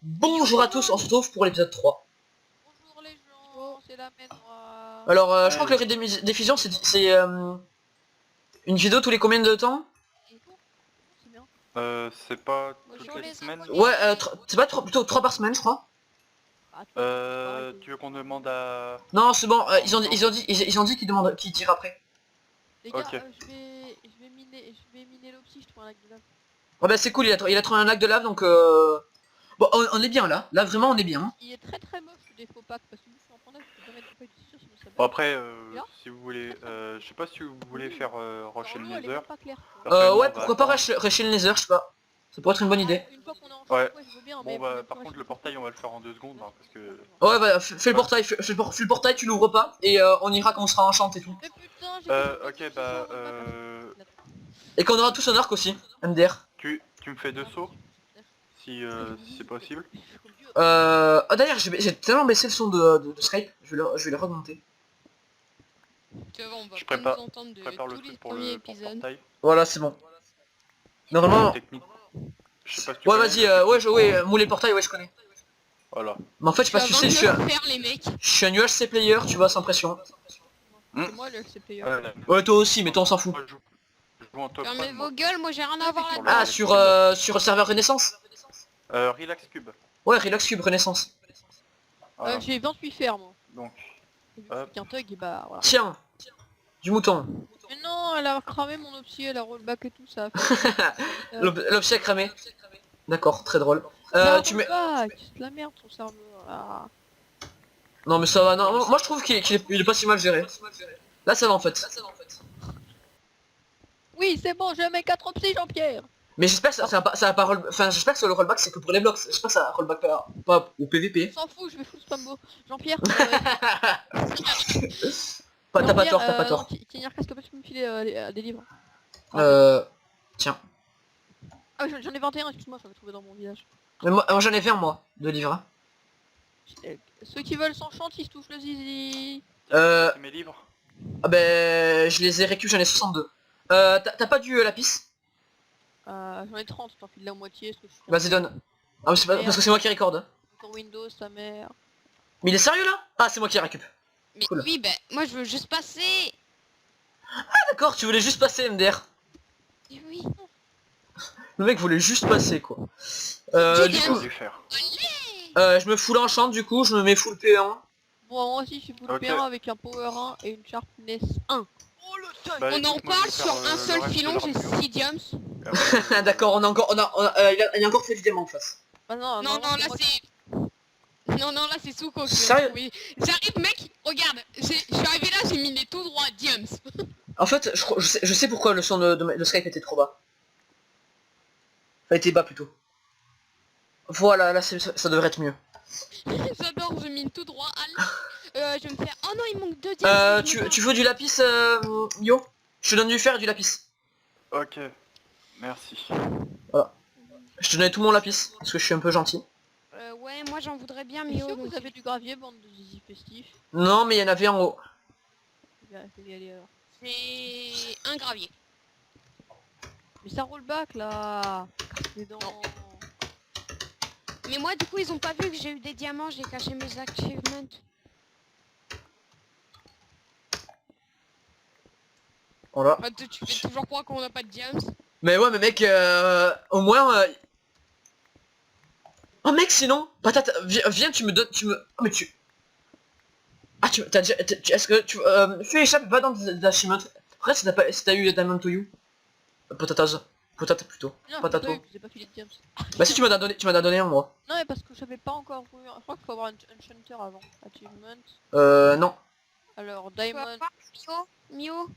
Bonjour à tous, on se retrouve pour l'épisode 3. Bonjour les gens, c'est la main noire. Alors, je crois que le rediffusion c'est une vidéo tous les combien de temps? C'est bien. C'est pas Bonjour toutes les les semaines. abonnés. Ouais, c'est pas plutôt 3 par semaine, je crois. Tu veux qu'on demande à... Non, c'est bon, ils ont dit qu'ils tirent après. Les gars, Ok. je vais miner l'opsi, je trouve un lac de lave. Oh bah c'est cool, il a trouvé un lac de lave, donc bon, on est bien là, vraiment on est bien. Il est très moche le défaut pack parce que moi je suis en train de je peux pas mettre pas de sûr sinon ça Bon bug. après, Là si vous voulez... je sais pas si vous voulez faire Rochelle Alors, l'eau, elle est Nether. même pas claire. Ouais, pourquoi pas rusher le nether, je sais pas. Ça pourrait être une bonne idée. Une fois qu'on est en Ouais. champ, je veux bien. Bon mais bah faut par même contre pas le portail on va le faire en 2 secondes hein, parce que... Ouais, bah fais le portail, fais le portail, tu l'ouvres pas, et on ira quand on sera enchanté et tout. Mais putain, j'ai ok bah... Et qu'on aura tous un arc aussi, MDR. Tu me fais 2 sauts si c'est possible. Oh, d'ailleurs, j'ai tellement baissé le son de Skype, je vais le remonter. Tu vois, on va Je pas prépare- nous entendre de Prépare le tous les truc pour premiers le épisodes. portail. Voilà, c'est bon. Normalement... Technique. Je sais pas si tu Ouais, connais, vas-y, la technique ouais, pour- mouler le portail, ouais, je connais. Voilà. Mais en fait, je sais pas si tu sais, je faire les mecs. suis un UHC player, tu vois, sans pression. C'est moi le LC player. Ouais, toi aussi, mais toi, on s'en fout. Moi, je joue en top Fermez 1, vos moi. gueules, moi j'ai rien à voir Sur là. le- Ah, sur serveur Renaissance? Relax Cube. Ouais, Relax Cube, Renaissance. Voilà. J'ai 28 fers moi. Donc, Et vu que je suis qu'un thug, et bah voilà. Tiens, du mouton. Mais non, elle a cramé mon opsi, elle a rollback et tout ça. a fait- L'objet a cramé. D'accord, très drôle. Tu mets... Rollback, c'est de la merde ton serveur. Ah. Non, mais ça va, non, moi je trouve qu'il est pas si mal géré. Là, ça va en fait. Oui, c'est bon, j'ai mes 4 opsi, Jean-Pierre. Mais j'espère que ça va pas enfin, j'espère que le rollback c'est que pour les blocs. J'espère que ça rollback pas au PVP. On s'en fout, je vais foutre spambo. Jean-Pierre, T'as pas tort, t'as pas tort. Tiens, qu'est-ce que tu peux me filer des livres? Tiens. Ah, j'en ai 21, excuse-moi, j'avais trouvé dans mon village. Mais moi j'en ai 20 moi, de livres. Hein. Ceux qui veulent s'enchanter, ils se touchent le zizi. c'est mes livres. Ah ben, je les ai récup, j'en ai 62. T'as pas du lapis? J'en ai 30, je t'en file la moitié. Vas-y, donne. Ah, mais c'est pas, parce que c'est moi qui recorde. Encore Windows, ta mère. Mais il est sérieux là? Ah, c'est moi qui récup. Mais Cool. oui, bah moi je veux juste passer. Ah d'accord, tu voulais juste passer MDR. Et oui. Le mec voulait juste passer quoi. J'ai Du bien coup, Je vais faire. je me fous l'enchant du coup, je me mets full P1. Bon, moi aussi, je suis full Ok. P1 avec un power 1 et une sharpness 1. Bah, On en écoute, moi, je parle vais sur faire, un le seul reste de filon, la j'ai radio. 6 diams. Et après, D'accord, on a encore, il y a encore fait du diamant en face. Bah non, Non, non, là moi- c'est... Non, non, là c'est Souko. Sérieux? Oui. J'arrive mec, regarde, je suis arrivé là, j'ai mis les tout droit diams. En fait, je sais pourquoi le son de Skype était trop bas. Enfin, était bas plutôt. Voilà, là ça devrait être mieux. J'adore, j'ai mis tout droit. Allez. Je vais me faire... Oh non, il manque 2 diams. Tu veux du lapis, Yo? Je te donne du fer et du lapis. Ok. Merci. Je te donne tout mon lapis, parce que je suis un peu gentil. Ouais, moi j'en voudrais bien, Mais mais si vous avez du gravier, bande de zizi festifs. Non, mais il y en avait en haut. Fais y aller alors. c'est un gravier. Mais ça rollback là. Mais dans... Mais moi du coup ils ont pas vu que j'ai eu des diamants, j'ai caché mes achievements. Voilà. Enfin, tu fais toujours croire qu'on a pas de diams. Mais ouais, mais mec, au moins... Oh mec, sinon, patate, viens, tu me donnes, Oh mais tu... Ah, t'as déjà... Est-ce que tu... fais échappe, va dans des achievements. Après, si t'as eu Diamond to You. Potatoes. Potate plutôt. Non, Patato. je vous ai pas filé de diams. Bah si tu m'en as donné un, moi. Non, mais parce que j'avais pas encore eu... Je crois qu'il faut avoir un enchanter avant. Achievement. Non. Alors, diamond... Mio,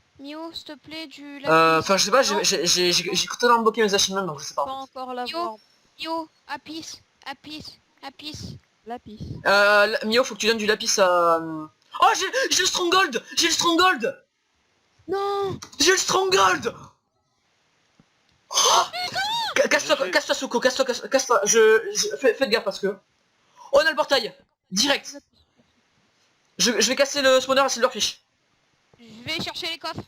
s'il te plaît, du... Enfin, je sais pas, j'ai totalement bloqué mes achievements, donc je sais Pas pas. encore l'avoir. Mio, Apis. Lapis. Mio, faut que tu donnes du lapis à... Oh, j'ai le Stronghold. J'ai le Stronghold. Non. J'ai le Stronghold. Oh casse-toi Souko, casse-toi, faites gaffe parce que... Oh, on a le portail. Direct. Je vais casser le spawner à Silverfish. Je vais chercher les coffres.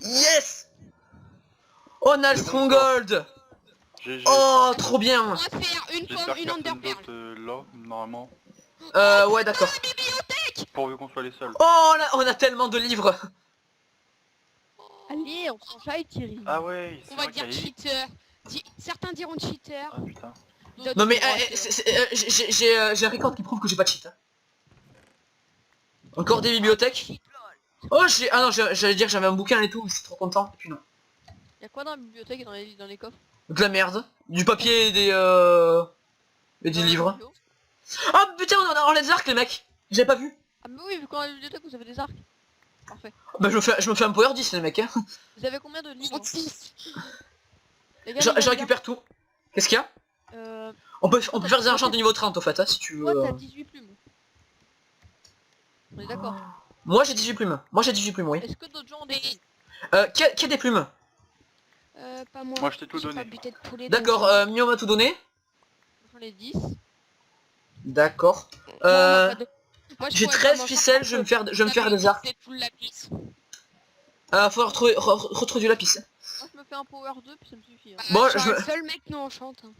Yes. On a le Stronghold. Oh, trop On bien. va faire une J'espère pomme, que une personne underperle. d'autre là, normalement. Ouais, d'accord. Pourvu qu'on soit les seuls. Oh, on a tellement de livres. Allez, on s'enchaîne Thierry. Ah ouais, c'est On va vrai dire qu'il y a... cheater. Certains diront cheater. Ah putain. D'autres Non mais diront j'ai un record qui prouve que j'ai pas de cheat. Hein. Encore des bibliothèques. Oh j'ai... Ah non, j'allais dire que j'avais un bouquin et tout, je suis trop content. Et puis non. Y'a quoi dans la bibliothèque et dans les coffres? De la merde. Du papier et des... Et des livres. Bio. Ah putain, on a les arcs les mecs. J'avais pas vu. Ah mais oui, vu qu'en la bibliothèque vous avez des arcs. Parfait. Bah je me fais un power 10 les mecs. Hein. Vous avez combien de livres? 36. Les gars, Je récupère tout. Qu'est-ce qu'il y a? On peut faire des enchantes de niveau 30 au fait, hein, si tu veux. Toi t'as 18 plumes. On est d'accord. Moi j'ai 18 plumes. Moi j'ai 18 plumes, oui. Est-ce que d'autres gens ont des... Qui a des plumes? Pas moi. Moi, je t'ai tout J'ai donné. pas buté de poulet. D'accord, Mio m'a tout donné. J'en ai 10. D'accord. J'ai 13 ficelles, je vais me faire des arcs. Faut retrouver du lapis. Moi je me fais un power 2 puis ça me suffit. Hein. Bon, je suis je un me- seul mec non enchante. Hein.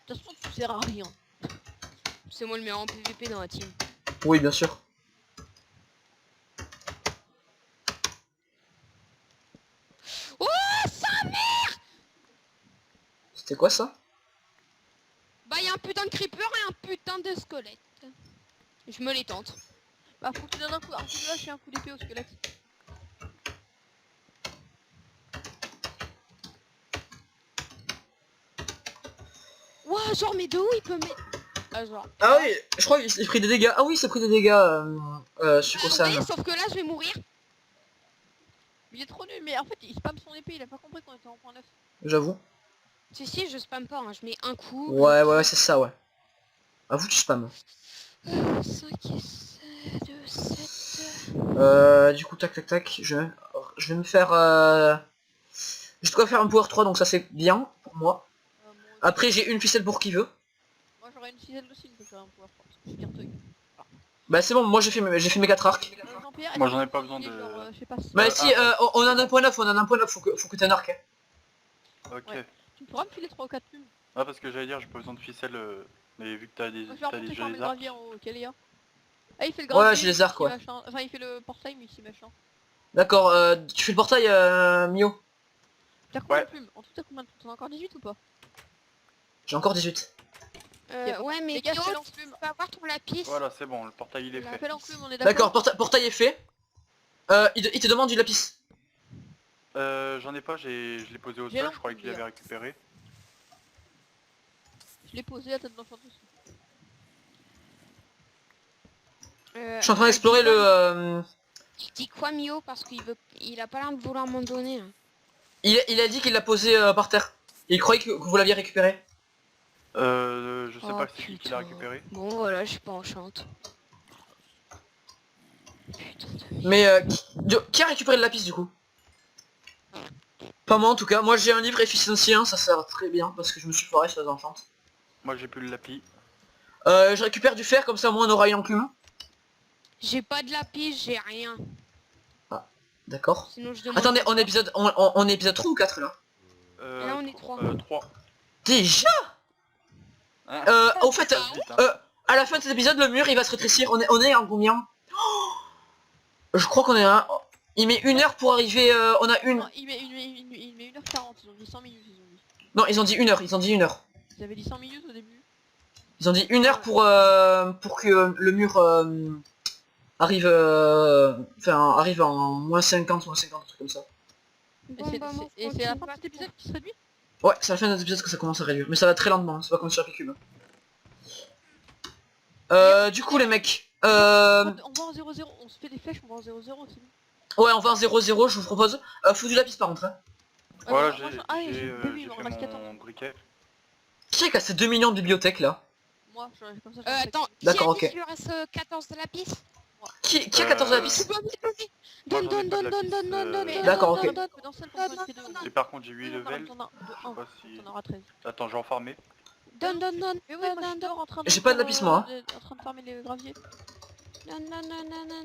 De toute façon tu sers à rien. C'est moi le meilleur en PVP dans la team. Oui, bien sûr. Oh ça. C'était quoi ça? Bah y'a un putain de creeper et un putain de squelette. Je me les tente. Bah faut que tu donnes un coup de hache et un coup d'épée au squelette. Ouah genre mais de où il peut mettre. Ah genre. Ah oui, je crois qu'il s'est pris des dégâts. Ah oui, il s'est pris des dégâts, Suko-san. Oui, sauf que là je vais mourir. Il est trop nul mais en fait il spam son épée, il a pas compris qu'on était en point 9. J'avoue. Si je spamme pas, hein. Je mets un coup. Ouais, c'est ça, ouais. Avoue, tu spam. 5 et 2, 7. Du coup, tac, je vais me faire... J'ai de quoi faire un power 3, donc ça c'est bien pour moi. Moi, Après, j'ai une ficelle pour qui veut. moi j'aurais une ficelle aussi que je ferais un power 3 parce que je suis cartouille. Bah c'est bon, moi j'ai fait mes 4 arcs. Jean-Pierre, Moi, est-ce j'en ai que pas tu besoin dis, de- genre, je sais pas si... Bah si, on en a un point 9, faut que t'aies un arc. Hein. Ok. Ouais. Tu pourras me filer 3 ou 4 plumes. Ah parce que j'allais dire j'ai pas besoin de ficelle mais vu que t'as Moi je vais déjà remonter farmer les le arcs. gravier en haut, ok les gars. Ah il fait le gravier. Ouais, j'ai les arcs, ici, ouais. machin. Enfin il fait le portail mais ici machin. D'accord, tu fais le portail, Mio. T'as combien Ouais. de plumes? En tout t'as combien de plumes? T'en as encore 18 ou pas? J'ai encore 18. Ouais mais Les gars, Kyo, fais-le en tu plume. peux avoir ton lapis. Voilà c'est bon, le portail il est fait. Fais-le en plume, on est d'accord? D'accord, portail est fait. Il te demande du lapis. J'en ai pas, je l'ai posé au J'ai sol, l'en je croyais qu'il plume, avait récupéré. Je l'ai posé à tête d'enchanteuse. Je suis en train d'explorer le... Il dit quoi Mio parce il a pas l'air de vouloir m'en donner. Hein. Il a dit qu'il l'a posé par terre. Et il croyait que vous l'aviez récupéré. Je sais Oh, pas c'est qui l'a putain. récupéré. Bon voilà, je suis pas enchante. Putain de... Mais qui a récupéré le lapis du coup? Pas moi en tout cas. Moi j'ai un livre Efficiency 1, ça sert très bien parce que je me suis foiré sur les enchantes. Moi j'ai plus le lapis. Je récupère du fer, comme ça au moins on aura une enclume. J'ai pas de lapis, j'ai rien. D'accord. Sinon je demande... Attendez, on est épisode 3 ou 4 là? Là, on est 3. 3. Déjà? Au fait, à la fin de cet épisode, le mur il va se rétrécir. On est en combien? Je crois qu'on est à... Il met 1 heure pour arriver... on a une... Non, il met 1h40, ils ont dit 100 minutes, ils ont dit. Non, ils ont dit 1 heure, ils ont dit 1 heure. Ils avaient dit 100 minutes au début. Ils ont dit 1 heure pour que le mur arrive... Enfin, arrive en moins 50, moins 50, un truc comme ça. Et c'est à la fin de cet épisode qui se réduit? Ouais, c'est à la fin de l'épisode que ça commence à réduire. Mais ça va très lentement, hein, c'est pas comme sur P-Cube. Du coup les mecs... On va en 0-0, on se fait des flèches, on va en 0-0, c'est bon. Ouais, on va en 0-0, je vous propose. Faut du lapis par contre. Hein. Voilà j'ai j'ai oui, il m'en fait reste 14. mon briquet. Qui est qui a ces 2 millions de bibliothèques là? Moi, je comme ça. je attends, D'accord, qui a ok. dit qu'il lui reste 14 de lapis? Qui a 14 lapis? Tu peux me donner? Moi, Donne, j'en ai donne, pas de donne, lapis, donne, donne, donne. D'accord, ok. Dans celle qu'on peut essayer de... Et par contre j'ai 8 levels. T'en as Je sais pas si... T'en auras 13. Attends, je vais en farmer. Donne, donne, donne. Mais oui, moi je suis dehors en train de... J'ai pas de lapis, moi, En train de farmer les graviers. Donne, donne, donne, donne, donne, donne,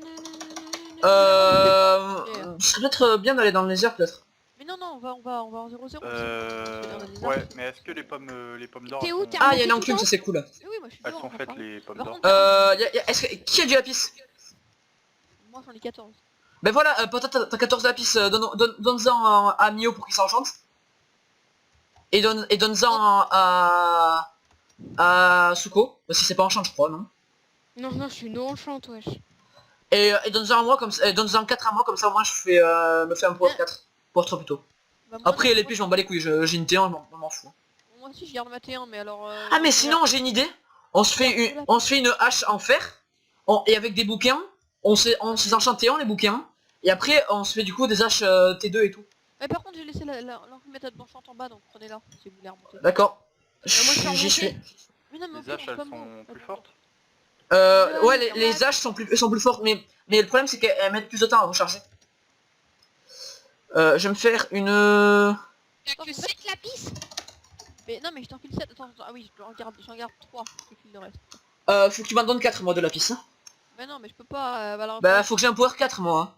donne, donne. Ce serait peut-être bien d'aller dans le désert peut-être. Mais non, non, on va en 0-0. Ouais, mais est-ce que les pommes d'or... T'es où, sont- t'es Ah, il y a Monté une tout enclume, le ça c'est cool. Oui, moi je suis Elles dehors, sont on va faites parler. les pommes Par d'or. contre, Qui a du lapis? moi j'en ai 14. Ben voilà, peut-être t'as 14 lapis, donne-en à Mio pour qu'il s'enchante. Et donne-en à Suko, si c'est pas enchant je crois, non? Non, non, je suis non enchante, wesh. Et donne-en à moi comme ça, donne-en 4 à moi comme ça, moi je fais me fais un power 4. Power 3 plutôt. Bah, moi, Après non, les moi, pieds je m'en bats les couilles, j'ai une T1, je m'en fous. moi aussi je garde ma T1, mais alors... Ah mais sinon j'ai une idée, on se fait une hache en fer, et avec des bouquins, on s'est enchante T1 les bouquins, et après on se fait du coup des haches T2 et tout. Mais par contre j'ai laissé la méthode d'enchant en bas, donc prenez-la si vous voulez remonter. D'accord. moi, je suis J'y suis. remontée. Mais non, mais Les ok, haches, on elles peut sont mourir. plus fortes. Ouais, Ouais, les haches sont plus fortes, mais le problème c'est qu'elles mettent plus de temps à recharger. Je vais me faire une... T'as que 7 lapis? Mais non, mais je t'en file 7. Attends, ah oui, j'en garde 3. Je te file le reste. Faut que tu m'en donnes 4 moi de lapis. Hein. Mais non, mais je peux pas. Alors, Bah faut que j'ai un power 4 moi.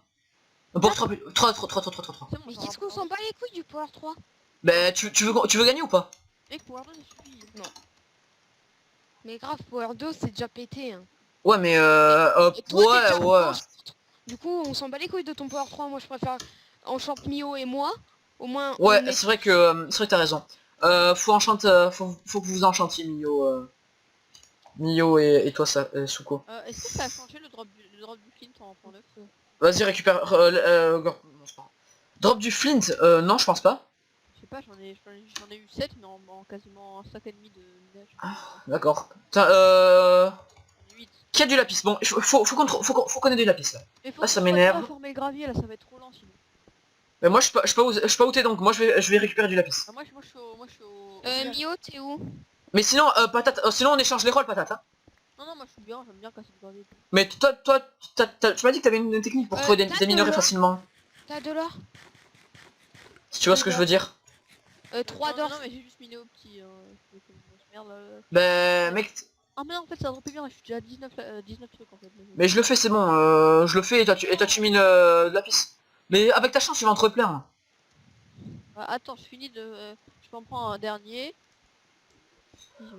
Hein. Pour 3. c'est bon, Mais j'en qu'est-ce qu'on rapporte. s'en bat les couilles du Power 3? Bah tu veux gagner ou pas? Mec, pour Arnaud, ça suffit. Mais grave, Power 2 c'est déjà pété. Hein. Ouais mais Et toi, t'es déjà ouais. enchante. Du coup, on s'en bat les couilles de ton Power 3. Moi, je préfère enchante Mio et moi. Au moins, on Ouais, est- c'est vrai que t'as raison. Faut que vous enchantiez Mio et toi ça, Suko. Est-ce que ça a changé le drop du flint en point 9 Vas-y récupère. Non, c'est pas grave. Drop du flint, non je pense pas. Je sais pas, j'en ai eu 7, mais en quasiment un sac et demi de minage. D'accord. Putain, J'en ai 8. qui a du lapis? Bon, faut qu'on ait du lapis là. Mais faut Ah, ça faut m'énerve. pas former le gravier là, ça va être trop lent sinon. Mais moi je suis pas où t'es donc, moi je vais récupérer du lapis. Ah, moi je suis au village. Mio, t'es où? Mais sinon, patate, sinon on échange les rôles patate. Hein. Non, moi je suis bien, j'aime bien casser le gravier. Mais toi, tu m'as dit que t'avais une technique pour trouver des t'as minerais de l'or. facilement. T'as de l'or? Si tu vois ce que je veux dire. 3 d'or. Non, mais j'ai juste miné au petit. Je fais comme une grosse merde là. Ben mec, Ah, mais non, en fait ça a droppé bien, je suis déjà à 19 trucs en fait. mais je le fais, c'est bon, je le fais et toi tu mines de lapis. Mais avec ta chance tu vas en trouver plein. Hein. Attends, je finis de. Je peux en prendre un dernier.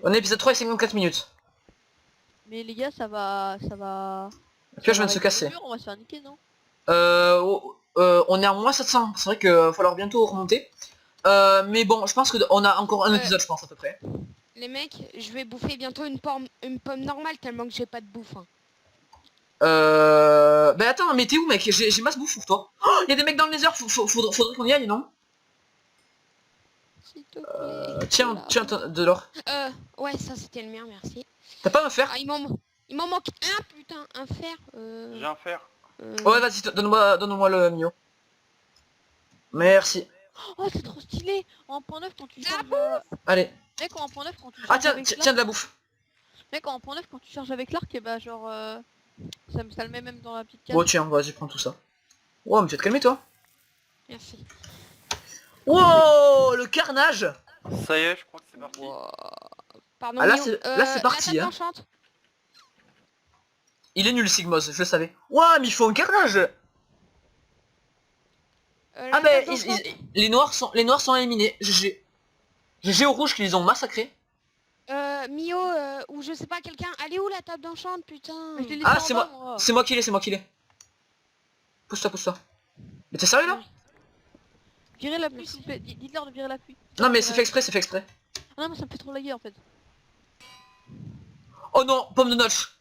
On est épisode 3 et 54 minutes. Mais les gars, ça va. Tu vois, je ça viens va de se avec casser. le mur, on va se faire niquer, non? On est à moins 700, c'est vrai qu'il va falloir bientôt remonter. Mais bon, je pense qu'on a encore un épisode, je pense, à peu près. Les mecs, je vais bouffer bientôt une pomme normale tellement que j'ai pas de bouffe. Hein. Bah attends, mais t'es où mec? J'ai masse bouffe pour toi. Oh, y a des mecs dans le nether, faudrait qu'on y aille, non? S'il te plaît. Tiens, Voilà. tiens, de l'or. Ouais, ça c'était le mien, merci. T'as pas à me faire? Ah, il m'en manque un, putain, un fer. J'ai un fer. Ouais, vas-y, donne-moi le mio. Merci. Oh, c'est trop stylé! En point 9 quand tu charges. Allez. Mec, en point 9 quand tu charges. Ah tiens, avec tiens de la bouffe. Mec, en point 9 quand tu charges avec l'arc, et bah genre. Ça le met même dans la petite case. Bon tiens, vas-y, prends tout ça. Wow, mais tu vas te calmer toi. Merci. Wow, le carnage. Ça y est, je crois que c'est parti. Pardon, Ah, là, Mio, c'est parti, la hein. table d'enchante. Il est nul Sigmos, je le savais. Wow, mais il faut un carnage. La Ah ben, table d'enchante. les noirs sont éliminés. GG aux rouges qui les ont massacrés. Mio, ou je sais pas, quelqu'un, allez où la table d'enchante, putain? Mais je l'ai laissé Ah, en c'est bas, moi. C'est moi qui l'ai. Pousse-toi. Mais t'es sérieux là? Virez la pluie, s'il vous plaît. Dites-leur de virer la pluie. Non mais c'est fait exprès. Ah non, moi ça me fait trop laguer en fait. Oh non, pomme de notch.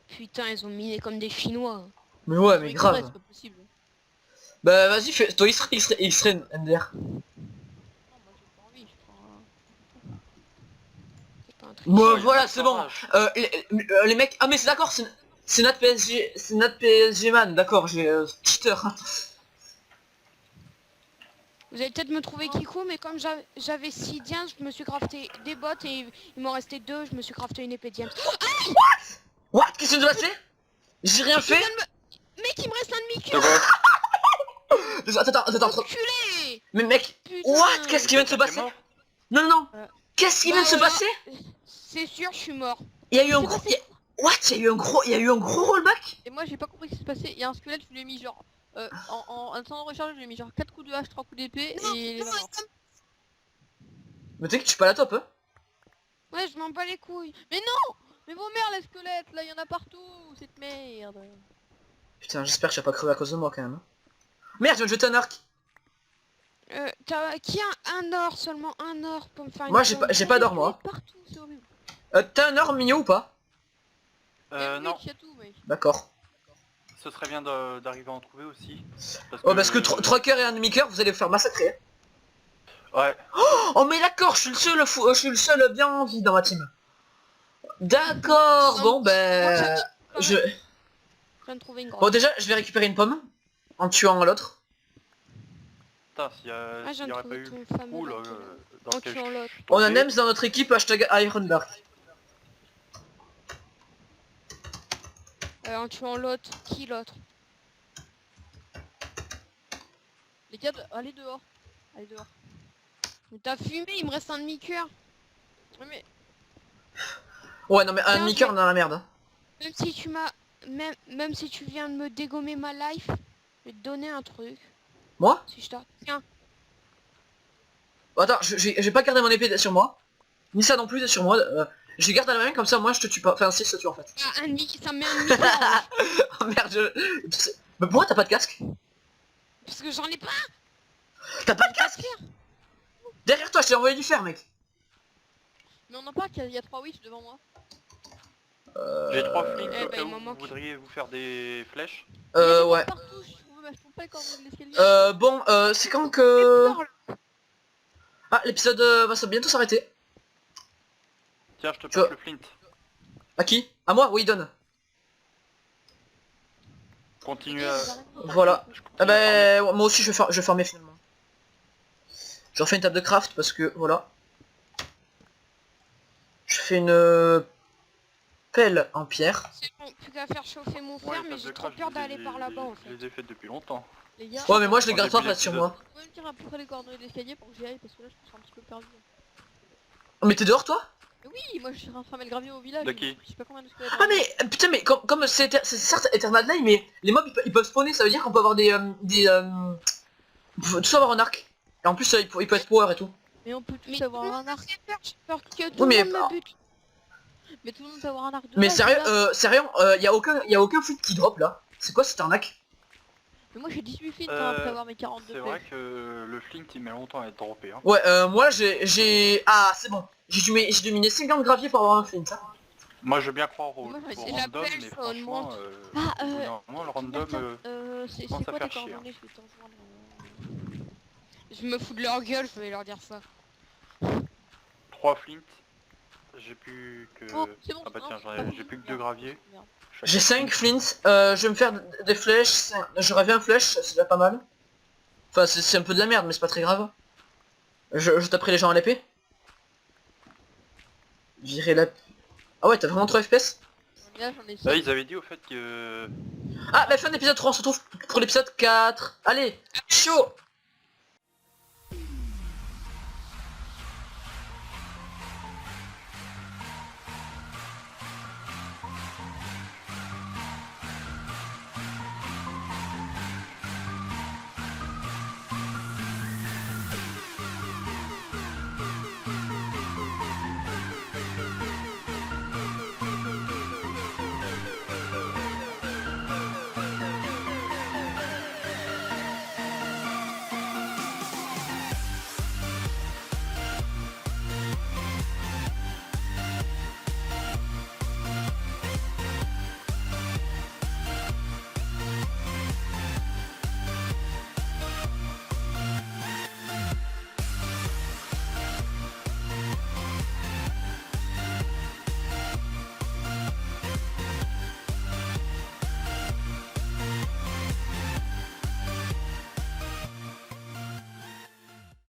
Putain, ils ont miné comme des Chinois. Mais ouais, Ils mais ont grave. exprès, c'est pas possible. Bah vas-y, toi il serait Ender. Non, moi j'ai pas envie, je prends un... C'est pas un truc. Bon Ouais, voilà, ça c'est bon. rage. Les mecs, ah mais c'est d'accord, c'est notre PSG man, d'accord, j'ai cheater. Vous allez peut-être me trouver Kikou, mais comme j'avais 6 diams, je me suis crafté des bottes et il m'en restait 2, je me suis crafté une épée diams. What? Qu'est-ce qui s'est passé? J'ai rien fait. Mec, il me reste un C'est demi-cœur. bon. Attends. Enculé. Mais mec, Putain. what? Qu'est-ce qui vient de se T'es passer? mort? Non. Euh, Qu'est-ce qui vient de se bah, passer? C'est sûr, je suis mort. Il y a eu un C'est gros... passé. What? Il y a eu un gros rollback? Et moi j'ai pas compris ce qui s'est passé. Il y a un squelette, je lui ai mis genre. En temps de recharge, je lui ai mis genre 4 coups de hache, 3 coups d'épée Non, et. non, Mais tu sais que je suis pas la top, hein? ouais, je m'en bats les couilles. Mais non! Mais vos mères les squelettes, là il y en a partout, cette merde. Putain, j'espère que j'ai pas crevé à cause de moi quand même. Hein. Merde, je viens de jeter un arc. Qui a un or, seulement un or pour me faire une Moi, bombe. j'ai pas d'or, moi. Partout, c'est horrible. T'as un or mignon ou pas? Non, Il y a tout, mec. D'accord. ce serait bien d'arriver à en trouver aussi. Oh, parce que 3 cœurs et un demi-cœur, vous allez vous faire massacrer. Ouais, Oh, mais d'accord, je suis le seul je suis le seul bien en vie dans ma team. D'accord, bon, ben... Je... Je viens de trouver une grotte. Bon, déjà, je vais récupérer une pomme en tuant l'autre. putain, s'il Ah, je y viens de aurait pas trouver eu ton le fameux trou là, lac. dans En lequel tuant l'autre. je suis On a tombé. Nems dans notre équipe, hashtag Ironbark. En tuant l'autre. Qui l'autre? Les gars, allez dehors. Allez dehors. Mais t'as fumé, il me reste un demi-cœur. Ouais, mais Ouais, non, mais un Tiens, demi-cœur dans la merde. Hein. Même si tu m'as... Même si tu viens de me dégommer ma life, je vais te donner un truc. Moi? Si je t'en... Tiens. Oh, attends, j'ai pas gardé mon épée sur moi. Ni ça non plus sur moi. Je les garde à la main, comme ça, moi, je te tue pas. Enfin, si, je te tue en fait. Ah, un demi... Ça me met un demi-cœur. Oh merde, Mais pourquoi t'as pas de casque? Parce que j'en ai pas. T'as pas de casque? Derrière toi, je t'ai envoyé du fer, mec. mais on en parle qu'il y a 3 witch devant moi. J'ai 3 flinks Eh au ben, cas il où m'en vous manque. voudriez vous faire des flèches. Il y a des Ouais. mobs partout, je trouve pas les coordonnées de l'escalier. Bon, c'est quand que... Ah, l'épisode va bientôt s'arrêter. Tiens, je te Tu passe vois- le flint. À qui? À moi? Oui, donne. Continue à... Voilà. je continue Ah à farmer. bah, moi aussi, je vais farmer finalement. Je refais une table de craft parce que, voilà. Je fais une pelle en pierre. C'est bon, plus qu'à faire chauffer mon Ouais, fer, les mais tables j'ai de trop craft, peur je d'aller les ai- par là-bas en Je fait. les ai faites depuis longtemps. Les gars, Ouais, mais moi, je les En garde pas en début fait sur d'épisode. moi. vous pouvez me dire à peu près les coordonnées de l'escalier pour que j'y aille parce que là je suis un petit peu perdu. Mais t'es dehors, toi? Mais oui, moi je suis en train de farmer le gravier au village. De qui Je sais pas combien de squelettes. Ah mais, putain, mais comme c'est certes Eternal Night, mais les mobs, ils peuvent spawner, ça veut dire qu'on peut avoir des... tout ça avoir un arc. Et en plus, il peut être power et tout. Mais on peut tous Mais avoir tout le un monde arc. sait faire, j'ai peur que tout Oui, mais- le monde me bute. Mais tout le monde peut avoir un arc de Mais base, sérieux, là. y a aucun flip qui drop là. C'est quoi cette arnaque? Mais moi j'ai 18 flints Euh, après avoir mes 42 C'est vrai flèches. que le flint il met longtemps à être droppé. Hein. Ouais, moi j'ai... Ah, c'est bon. J'ai dû miner 50 graviers pour avoir un flint, hein. Moi je veux bien croire au Moi, j'en ai- au c'est la random, pelle, mais ça franchement, augmente. Ah, au bout d'un moment, le random... c'est commence à quoi faire tes chier, coordonnées? Je vais te rejoindre. Je me fous de leur gueule, je vais leur dire ça. 3 flint, j'ai plus que... Oh, c'est bon, Ah bah non, tiens, c'est pas bon. j'ai plus que 2 graviers. Merde. Chaque J'ai flint. 5 flints, je vais me faire des flèches, j'aurais 20 flèches, c'est déjà pas mal. Enfin, c'est un peu de la merde, mais c'est pas très grave. Je taperai les gens à l'épée. Virer la... Ah ouais, t'as vraiment 3 FPS? Là j'en ai Ah, 5. ils avaient dit au fait que... Ah, la fin de l'épisode 3, on se retrouve pour l'épisode 4. Allez, chaud!